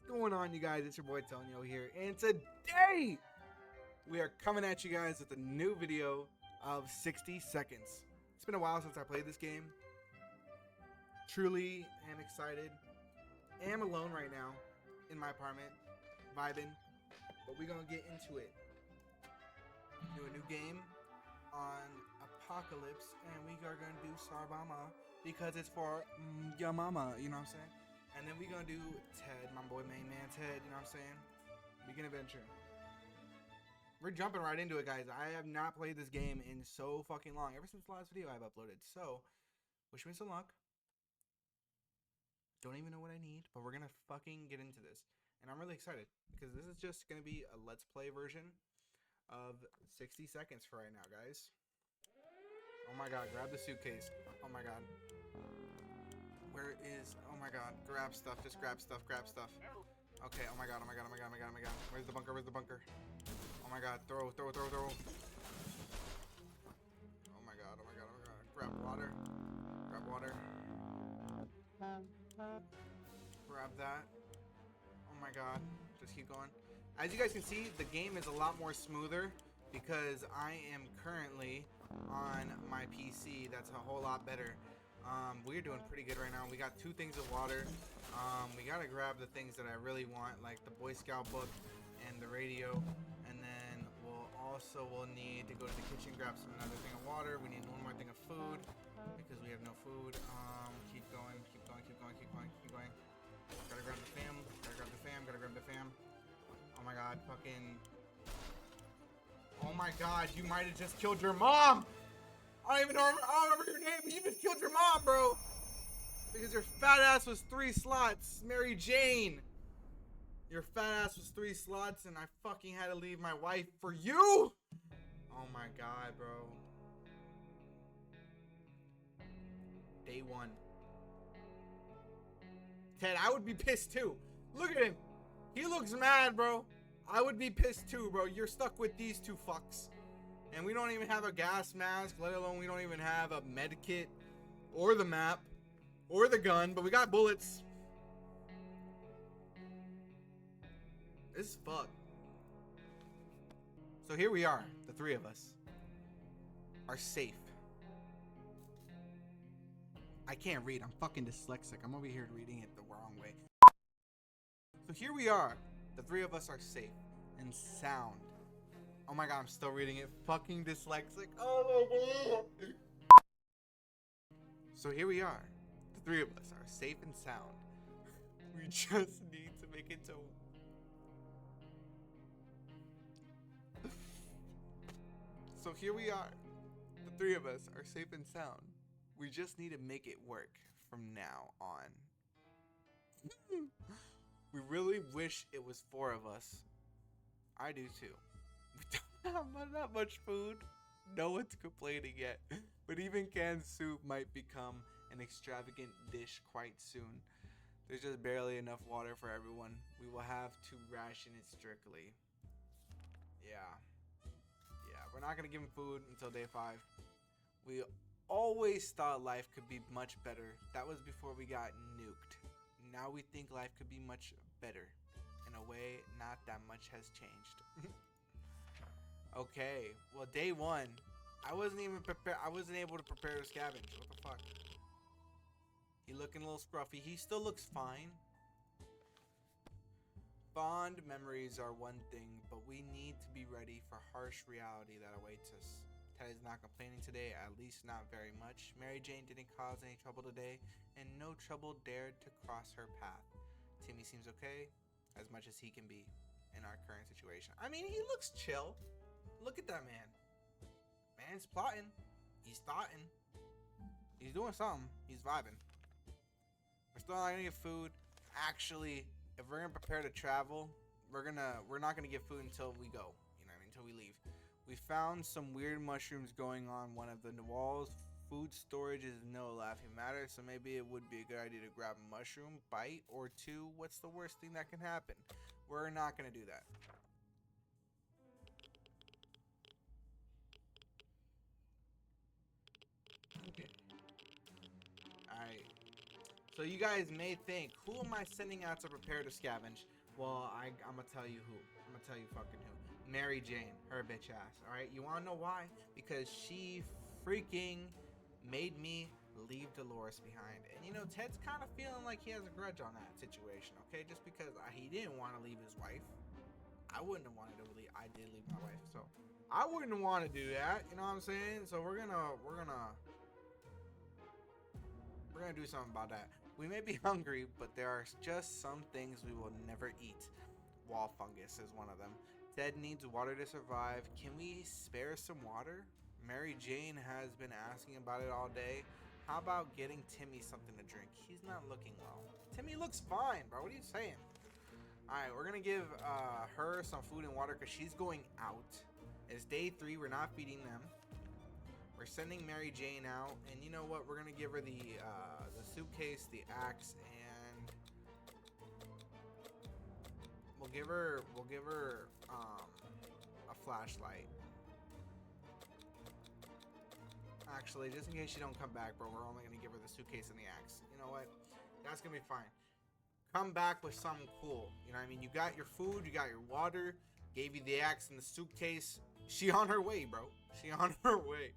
going on, you guys? It's your boy Tonyo here, and today we are coming at you guys with a new video of 60 seconds. It's been a while since I played this game. Truly am excited. Am alone right now in my apartment, vibing, but we're gonna get into it. Do a new game on Apocalypse, and we are gonna do Sarbama because it's for your mama, you know what I'm saying? And then we're gonna do Ted, my boy main man Ted, you know what I'm saying? Begin adventure. We're jumping right into it, guys. I have not played this game in so fucking long, ever since the last video I've uploaded. So, wish me some luck. Don't even know what I need, but we're gonna fucking get into this. And I'm really excited, because this is just gonna be a let's play version of 60 seconds for right now, guys. Oh my god, grab the suitcase. Oh my god. Where is, oh my god, grab stuff, just grab stuff, grab stuff. Okay, oh my god, oh my god, oh my god, oh my god, oh my god. Where's the bunker, where's the bunker? Oh my god, throw. Oh my god, oh my god, oh my god. Grab water. Grab that. Oh my god, just keep going. As you guys can see, the game is a lot more smoother because I am currently on my PC. That's a whole lot better. We're doing pretty good right now. We got 2 things of water. We gotta grab the things that I really want, like the Boy Scout book and the radio. And then we'll need to go to the kitchen, grab another thing of water. We need 1 more thing of food because we have no food. Keep going. Gotta grab the fam. Oh my god, fucking. Oh my god, you might have just killed your mom! I don't remember your name, but you just killed your mom, bro! Because your fat ass was 3 slots, Mary Jane! Your fat ass was 3 slots, and I fucking had to leave my wife for you? Oh my god, bro. Day 1. Ted, I would be pissed too. Look at him. He looks mad, bro. I would be pissed too, bro. You're stuck with these 2 fucks. And we don't even have a gas mask, let alone we don't even have a med kit, or the map, or the gun, but we got bullets. This is fucked. So here we are, the 3 of us are safe. I can't read, I'm fucking dyslexic. I'm over here reading it the wrong way. So here we are, the 3 of us are safe and sound. Oh my god, I'm still reading it. Fucking dyslexic. Oh my god. So here we are. The 3 of us are safe and sound. We just need to make it to... So here we are. The 3 of us are safe and sound. We just need to make it work from now on. We really wish it was 4 of us. I do too. We don't have not much food. No one's complaining yet. But even canned soup might become an extravagant dish quite soon. There's just barely enough water for everyone. We will have to ration it strictly. Yeah, we're not gonna give him food until day 5. We always thought life could be much better. That was before we got nuked. Now we think life could be much better. In a way, not that much has changed. Okay, well, day 1, I wasn't even prepared. I wasn't able to prepare to scavenge. What the fuck? He looking a little scruffy. He still looks fine. Fond memories are one thing, but we need to be ready for harsh reality that awaits us. Ted is not complaining today, at least not very much. Mary Jane didn't cause any trouble today, and no trouble dared to cross her path. Timmy seems okay, as much as he can be in our current situation. I mean, he looks chill. Look at that man. Man's plotting. He's thoughting. He's doing something. He's vibing. We're still not gonna get food. Actually, if we're gonna prepare to travel, we're not gonna get food until we go. You know what I mean? Until we leave. We found some weird mushrooms going on one of the walls. Food storage is no laughing matter, so maybe it would be a good idea to grab a mushroom, bite, or 2. What's the worst thing that can happen? We're not gonna do that. Okay. Alright. So you guys may think, who am I sending out to prepare to scavenge? Well, I'm gonna tell you who. I'm gonna tell you fucking who. Mary Jane, her bitch ass. All right, you wanna know why? Because she freaking made me leave Dolores behind. And you know, Ted's kind of feeling like he has a grudge on that situation. Okay, just because he didn't want to leave his wife. I wouldn't have wanted to leave. I did leave my wife, so I wouldn't want to do that. You know what I'm saying? So we're gonna do something about that. We may be hungry, but there are just some things we will never eat. Wall fungus is one of them. Ted needs water to survive. Can we spare some water? Mary Jane has been asking about it all day. How about getting Timmy something to drink? He's not looking well. Timmy looks fine, bro. What are you saying? Alright, we're gonna give her some food and water because she's going out. It's day 3. We're not feeding them. We're sending Mary Jane out, and you know what? We're gonna give her the suitcase, the axe, and we'll give her a flashlight. Actually, just in case she don't come back, bro, we're only gonna give her the suitcase and the axe. You know what? That's gonna be fine. Come back with something cool. You know what I mean? You got your food, you got your water, gave you the axe and the suitcase. She on her way, bro. She on her way.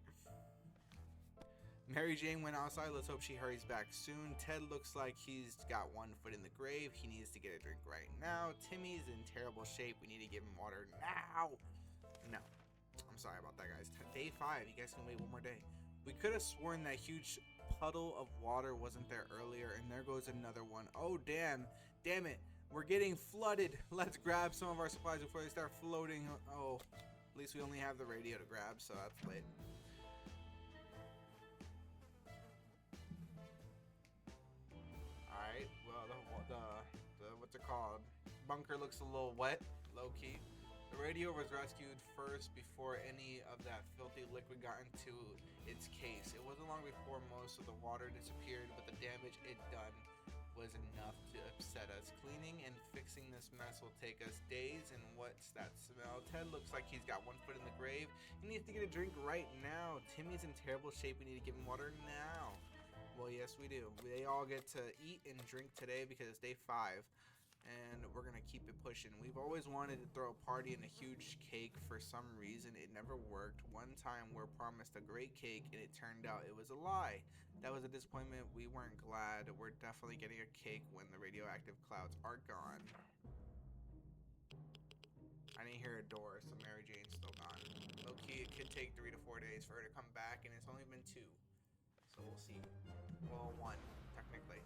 Mary Jane went outside. Let's hope she hurries back soon. Ted looks like he's got one foot in the grave. He needs to get a drink right now. Timmy's in terrible shape. We need to give him water now. No. I'm sorry about that, guys. Day 5. You guys can wait one more day. We could have sworn that huge puddle of water wasn't there earlier, and there goes another one. Oh, damn. Damn it. We're getting flooded. Let's grab some of our supplies before they start floating. Oh, at least we only have the radio to grab, so that's lit. Alright, well, the what's it called? Bunker looks a little wet, low key. The radio was rescued first before any of that filthy liquid got into its case. It wasn't long before most of the water disappeared, but the damage it done was enough to upset us. Cleaning and fixing this mess will take us days, and what's that smell? Ted looks like he's got one foot in the grave. He needs to get a drink right now. Timmy's in terrible shape. We need to give him water now. Well, yes, we do. They all get to eat and drink today because it's day 5. And we're gonna keep it pushing. We've always wanted to throw a party and a huge cake. For some reason it never worked. One time we're promised a great cake and it turned out it was a lie. That was a disappointment. We weren't glad. We're definitely getting a cake when the radioactive clouds are gone. I didn't hear a door, so Mary Jane's still gone. Low-key, it could take 3 to 4 days for her to come back, and it's only been 2. So we'll see. Well, 1 technically.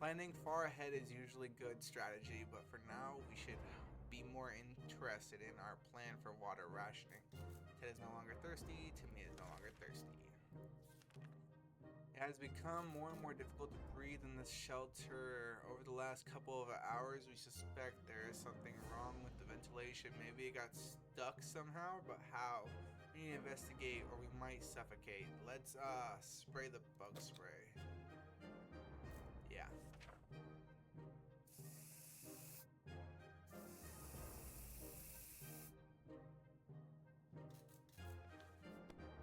Planning far ahead is usually good strategy, but for now, we should be more interested in our plan for water rationing. Ted is no longer thirsty. Timmy is no longer thirsty. It has become more and more difficult to breathe in this shelter. Over the last couple of hours, we suspect there is something wrong with the ventilation. Maybe it got stuck somehow, but how? We need to investigate or we might suffocate. Let's spray the bug spray. Yeah.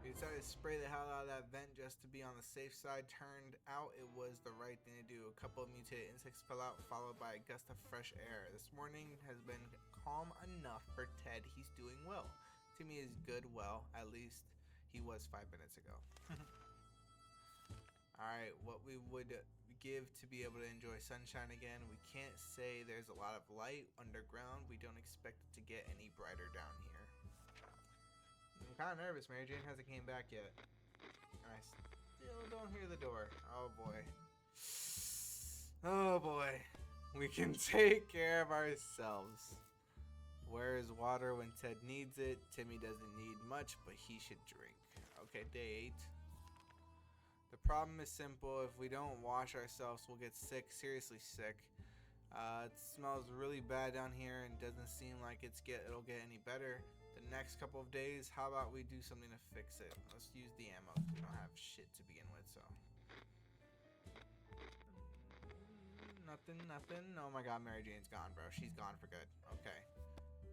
We decided to spray the hell out of that vent just to be on the safe side. Turned out it was the right thing to do. A couple of mutated insects fell out, followed by a gust of fresh air. This morning has been calm enough for Ted. He's doing well. Timmy is good, well, at least he was 5 minutes ago. Alright, what we would give to be able to enjoy sunshine again. We can't say there's a lot of light underground. We don't expect it to get any brighter down here. I'm kind of nervous. Mary Jane hasn't came back yet. And I still don't hear the door. Oh boy. Oh boy. We can take care of ourselves. Where is water when Ted needs it? Timmy doesn't need much, but he should drink. Okay, day 8. The problem is simple. If we don't wash ourselves, we'll get sick, seriously sick. It smells really bad down here and doesn't seem like it'll get any better. The next couple of days, how about we do something to fix it? Let's use the ammo. We don't have shit to begin with, so. Nothing. Oh my god, Mary Jane's gone, bro. She's gone for good. Okay.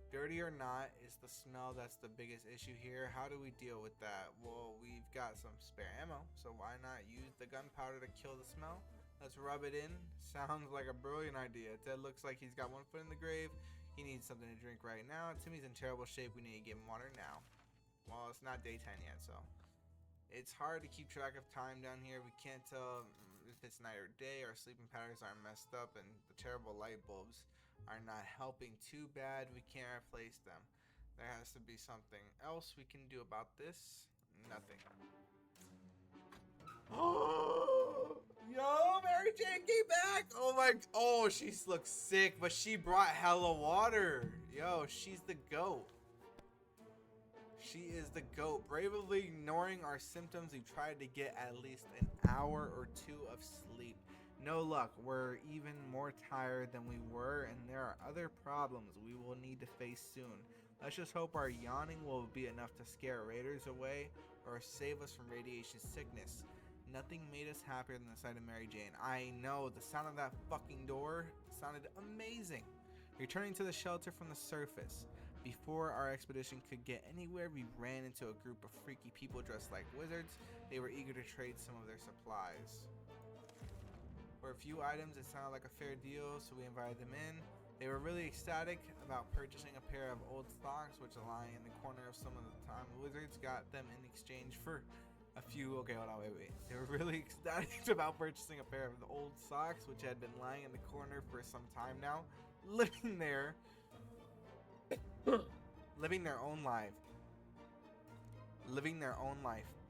Dirty or not, is the smell that's the biggest issue here. How do we deal with that? Well, we've got some spare ammo, so why not use the gunpowder to kill the smell? Let's rub it in. Sounds like a brilliant idea. Ted looks like he's got one foot in the grave. He needs something to drink right now. Timmy's in terrible shape. We need to give him water now. Well, it's not daytime yet, so. It's hard to keep track of time down here. We can't tell if it's night or day. Our sleeping patterns are messed up, and the terrible light bulbs are not helping. Too bad we can't replace them. There has to be something else we can do about this. Nothing. Oh, yo, Mary Jane came back. Oh my, oh, she looks sick, but she brought hella water. Yo, she's the goat. She is the goat. Bravely ignoring our symptoms, we tried to get at least an hour or two of sleep. No luck. We're even more tired than we were, and there are other problems we will need to face soon. Let's just hope our yawning will be enough to scare raiders away or save us from radiation sickness. Nothing made us happier than the sight of Mary Jane. I know, the sound of that fucking door sounded amazing. Returning to the shelter from the surface. Before our expedition could get anywhere, we ran into a group of freaky people dressed like wizards. They were eager to trade some of their supplies. For a few items, it sounded like a fair deal, so we invited them in. They were really ecstatic about purchasing a pair of old socks, which are lying in the corner of some of the time. The wizards got them in exchange for a few. Okay, hold on, wait. They were really ecstatic about purchasing a pair of the old socks, which had been lying in the corner for some time now, living there. Living their own life.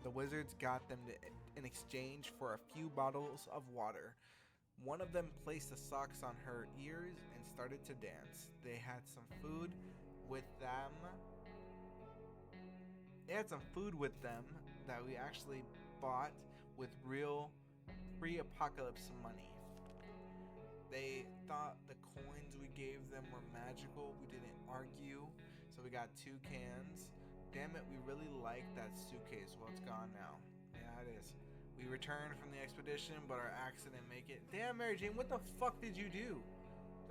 The wizards got them in exchange for a few bottles of water. One of them placed the socks on her ears and started to dance. They had some food with them. That we actually bought with real pre-apocalypse money. They thought the coins we gave them were magical. We didn't argue, so we got 2 cans. Damn it, we really like that suitcase. Well, it's gone now. Yeah, it is. We returned from the expedition, but our axe didn't make it. Damn, Mary Jane, what the fuck did you do?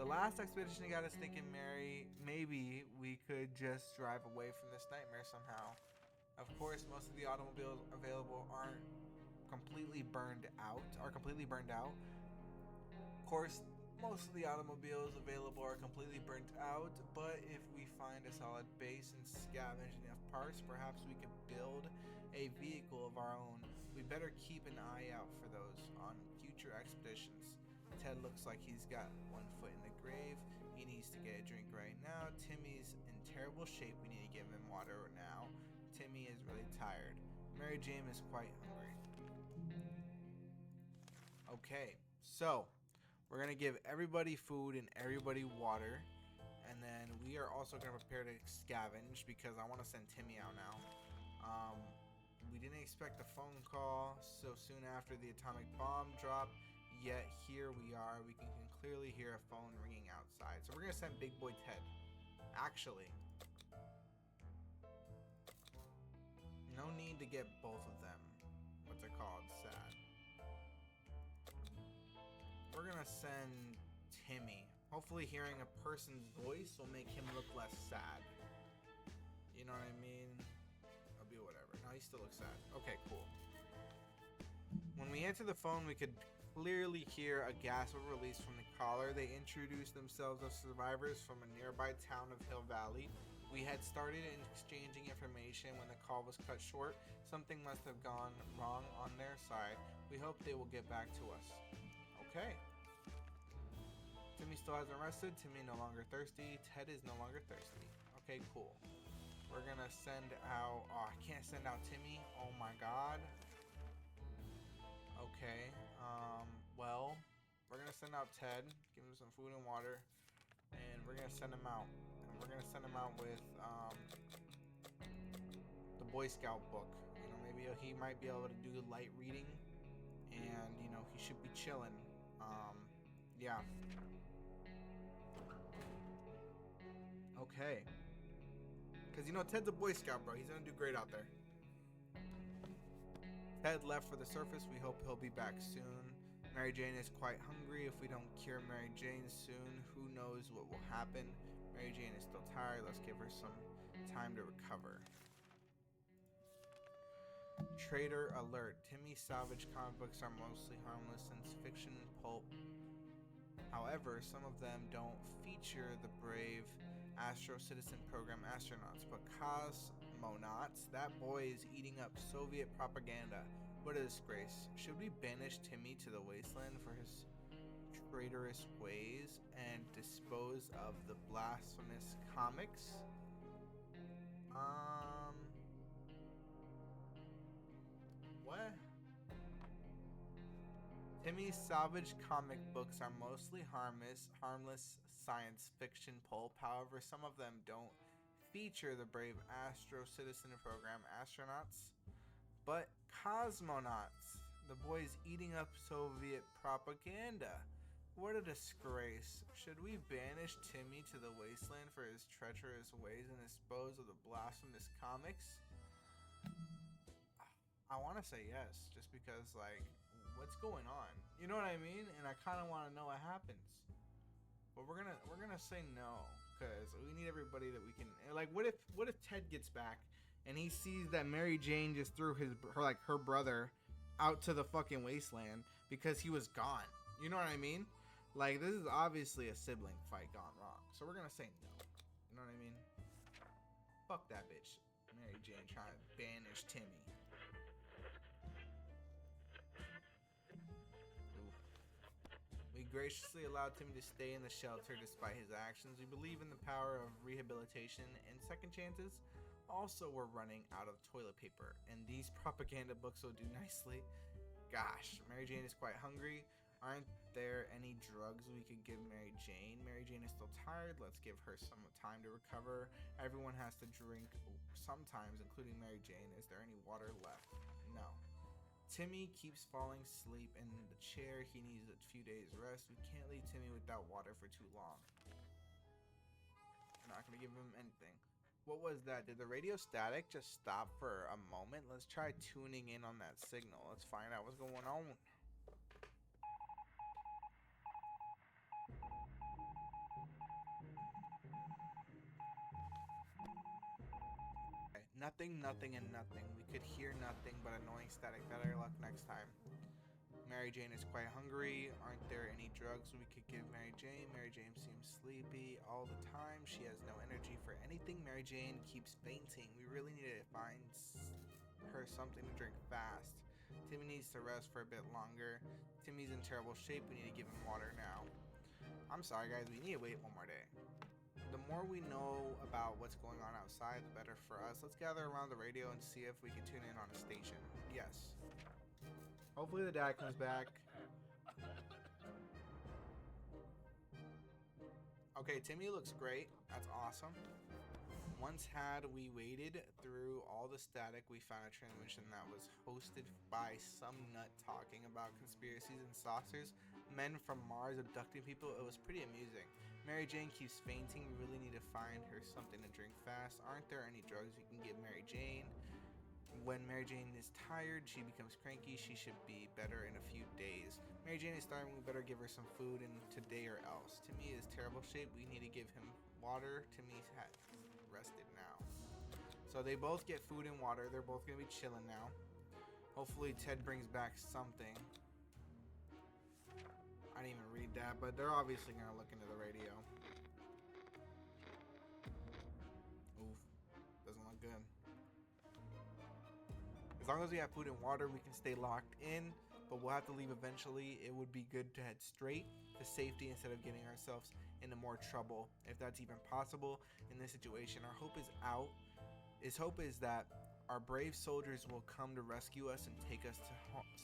The last expedition got us thinking, Mary, maybe we could just drive away from this nightmare somehow. Of course, most of the automobiles available aren't completely burned out. Of course, most of the automobiles available are completely burnt out, but if we find a solid base and scavenge enough parts, perhaps we can build a vehicle of our own. We better keep an eye out for those on future expeditions. Ted looks like he's got one foot in the grave. He needs to get a drink right now. Timmy's in terrible shape. We need to give him water now. Timmy is really tired. Mary Jane is quite hungry. Okay, so we're going to give everybody food and everybody water. And then we are also going to prepare to scavenge because I want to send Timmy out now. We didn't expect a phone call so soon after the atomic bomb dropped. Yet here we are. We can clearly hear a phone ringing outside. So we're going to send Big Boy Ted. Actually, no need to get both of them. What's it called? Sad. We're gonna send Timmy. Hopefully hearing a person's voice will make him look less sad. You know what I mean? It'll be whatever. No, he still looks sad. Okay, cool. When we answered the phone, we could clearly hear a gasp of release from the caller. They introduced themselves as survivors from a nearby town of Hill Valley. We had started exchanging information when the call was cut short. Something must have gone wrong on their side. We hope they will get back to us. Okay. Timmy still hasn't rested. Timmy no longer thirsty. Ted is no longer thirsty. Okay, cool. We're gonna send out... Oh, I can't send out Timmy. Oh my god. Okay. Well, we're gonna send out Ted. Give him some food and water. And we're gonna send him out. And we're gonna send him out with the Boy Scout book. You know, maybe he might be able to do light reading. And, you know, he should be chilling. Yeah. Okay. Because, you know, Ted's a Boy Scout, bro. He's going to do great out there. Ted left for the surface. We hope he'll be back soon. Mary Jane is quite hungry. If we don't cure Mary Jane soon, who knows what will happen. Mary Jane is still tired. Let's give her some time to recover. Trader alert. Timmy Salvage comic books are mostly harmless since fiction pulp. However, some of them don't feature the brave Astro Citizen Program astronauts, but cosmonauts. That boy is eating up Soviet propaganda. What a disgrace. Should we banish Timmy to the wasteland for his traitorous ways and dispose of the blasphemous comics? What? Timmy's salvage comic books are mostly harmless science fiction pulp. However, some of them don't feature the brave Astro Citizen Program astronauts, but cosmonauts. The boy's eating up Soviet propaganda. What a disgrace. Should we banish Timmy to the wasteland for his treacherous ways and dispose of the blasphemous comics? I want to say yes, just because, like, what's going on? You know what I mean? And I kind of want to know what happens. But we're gonna say no, because we need everybody that we can. Like, what if Ted gets back and he sees that Mary Jane just threw her brother out to the fucking wasteland because he was gone? You know what I mean? Like, this is obviously a sibling fight gone wrong. So we're gonna say no. You know what I mean? Fuck that bitch. Mary Jane trying to banish Timmy. Oof. We graciously allowed Timmy to stay in the shelter despite his actions. We believe in the power of rehabilitation and second chances. Also, we're running out of toilet paper, and these propaganda books will do nicely. Gosh, Mary Jane is quite hungry. Aren't there any drugs we could give Mary Jane? Mary Jane is still tired. Let's give her some time to recover. Everyone has to drink sometimes, including Mary Jane. Is there any water left? No. Timmy keeps falling asleep in the chair. He needs a few days rest. We can't leave Timmy without water for too long. We're not going to give him anything. What was that? Did the radio static just stop for a moment? Let's try tuning in on that signal. Let's find out what's going on. Nothing, nothing, and nothing. We could hear nothing but annoying static. Better luck next time. Mary Jane is quite hungry. Aren't there any drugs we could give Mary Jane? Mary Jane seems sleepy all the time. She has no energy for anything. Mary Jane keeps fainting. We really need to find her something to drink fast. Timmy needs to rest for a bit longer. Timmy's in terrible shape. We need to give him water now. I'm sorry, guys. We need to wait one more day. The more we know about what's going on outside, the better for us. Let's gather around the radio and see if we can tune in on a station. Yes. Hopefully the dad comes back. Okay, Timmy looks great. That's awesome. Once had we waited through all the static, we found a transmission that was hosted by some nut talking about conspiracies and saucers, men from Mars abducting people. It was pretty amusing. Mary Jane keeps fainting. We really need to find her something to drink fast. Aren't there any drugs we can give Mary Jane? When Mary Jane is tired, she becomes cranky. She should be better in a few days. Mary Jane is starving. We better give her some food in today or else. Timmy is terrible shape. We need to give him water. Timmy's rested now. So they both get food and water. They're both going to be chilling now. Hopefully Ted brings back something. I didn't even read that, but they're obviously going to look into the radio. Oof. Doesn't look good. As long as we have food and water, we can stay locked in, but we'll have to leave eventually. It would be good to head straight to safety instead of getting ourselves into more trouble, if that's even possible in this situation. Our hope is out. His hope is that our brave soldiers will come to rescue us and take us to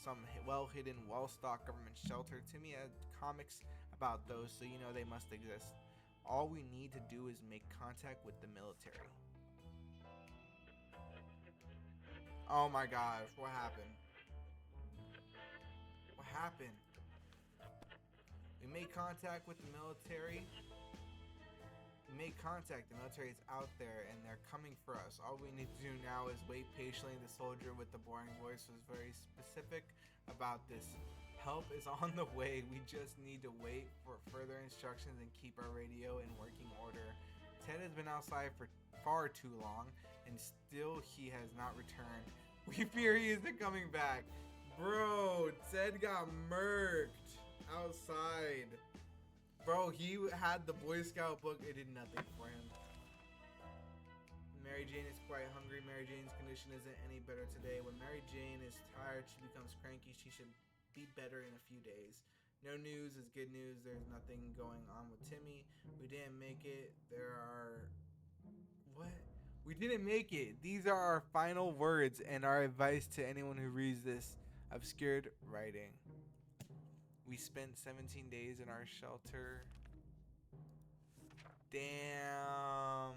some well-hidden, well-stocked government shelter. Timmy had comics about those, so you know they must exist. All we need to do is make contact with the military. Oh my gosh, what happened? What happened? We made contact with the military. We made contact. The military is out there and they're coming for us. All we need to do now is wait patiently. The soldier with the boring voice was very specific about this. Help is on the way. We just need to wait for further instructions and keep our radio in working order. Ted has been outside for far too long and still he has not returned. We fear he isn't coming back. Bro, Ted got murked outside. Bro, he had the Boy Scout book. It did nothing for him. Mary Jane is quite hungry. Mary Jane's condition isn't any better today. When Mary Jane is tired, she becomes cranky. She should be better in a few days. No news is good news. There's nothing going on with Timmy. We didn't make it. There are... What? We didn't make it. These are our final words and our advice to anyone who reads this obscured writing. We spent 17 days in our shelter. Damn.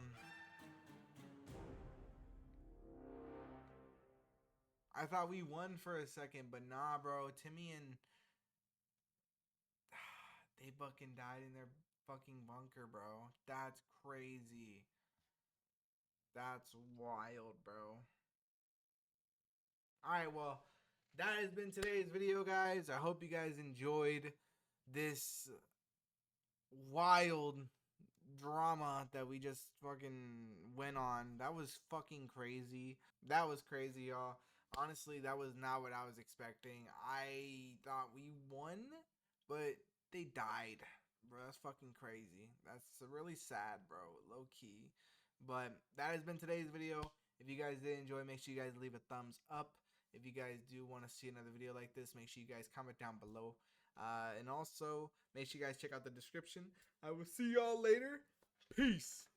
I thought we won for a second, but nah, bro. Timmy and they fucking died in their fucking bunker, bro. That's crazy. That's wild, bro. Alright, well, that has been today's video, guys. I hope you guys enjoyed this wild drama that we just fucking went on. That was fucking crazy. That was crazy, y'all. Honestly, that was not what I was expecting. I thought we won, but they died. Bro, that's fucking crazy. That's really sad, bro. Low key. But that has been today's video. If you guys did enjoy, make sure you guys leave a thumbs up. If you guys do want to see another video like this, make sure you guys comment down below. And also, make sure you guys check out the description. I will see y'all later. Peace.